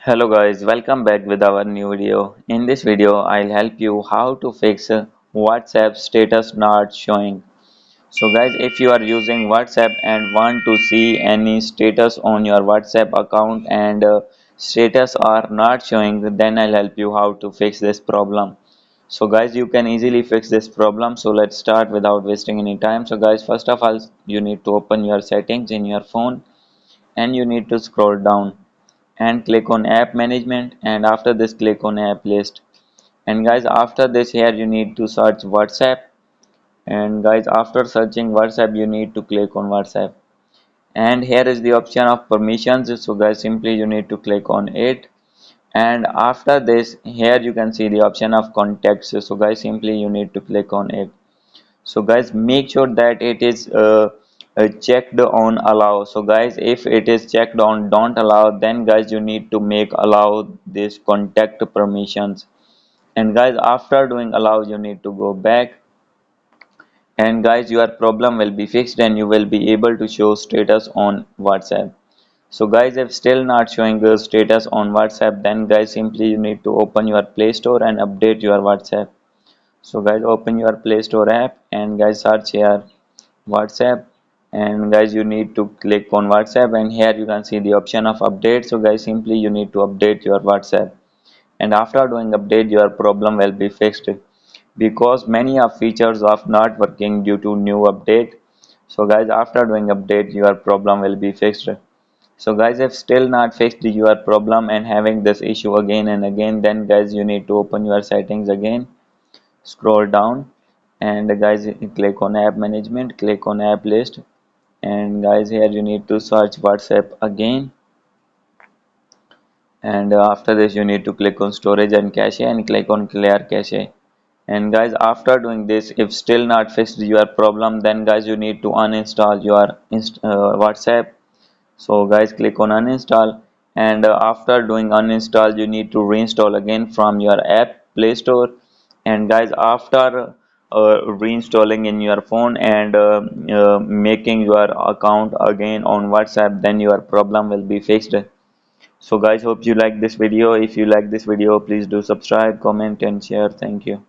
Hello guys, welcome back with our new video. In this video, I'll help you how to fix WhatsApp status not showing. So guys, if you are using WhatsApp and want to see any status on your WhatsApp account and status are not showing, then I'll help you how to fix this problem. So guys, you can easily fix this problem. So let's start without wasting any time. So guys, first of all, you need to open your settings in your phone and you need to scroll down and click on app management, and after this click on app list. And guys, after this here you need to search WhatsApp, and guys, after searching WhatsApp you need to click on WhatsApp, and here is the option of permissions. So guys, simply you need to click on it, and after this here you can see the option of contacts. So guys, simply you need to click on it. So guys, make sure that it is checked on allow. So guys, if it is checked on don't allow, then guys you need to make allow this contact permissions. And guys, after doing allow you need to go back, and guys your problem will be fixed and you will be able to show status on WhatsApp. So guys, if still not showing the status on WhatsApp, then guys simply you need to open your Play Store and update your WhatsApp. So guys, open your Play Store app and guys search here WhatsApp, and guys you need to click on WhatsApp, and here you can see the option of update. So guys, simply you need to update your WhatsApp, and after doing update your problem will be fixed, because many of features of not working due to new update. So guys, after doing update your problem will be fixed. So guys, if still not fixed your problem and having this issue again and again, then guys you need to open your settings again, scroll down, and guys click on app management, click on app list, and guys here you need to search WhatsApp again, and after this you need to click on storage and cache and click on clear cache. And guys, after doing this, if still not fixed your problem, then guys you need to uninstall your WhatsApp. So guys, click on uninstall, and after doing uninstall you need to reinstall again from your app Play Store. And guys, after reinstalling in your phone and making your account again on WhatsApp, then your problem will be fixed. So guys, hope you like this video. If you like this video, please do subscribe, comment and share. Thank you.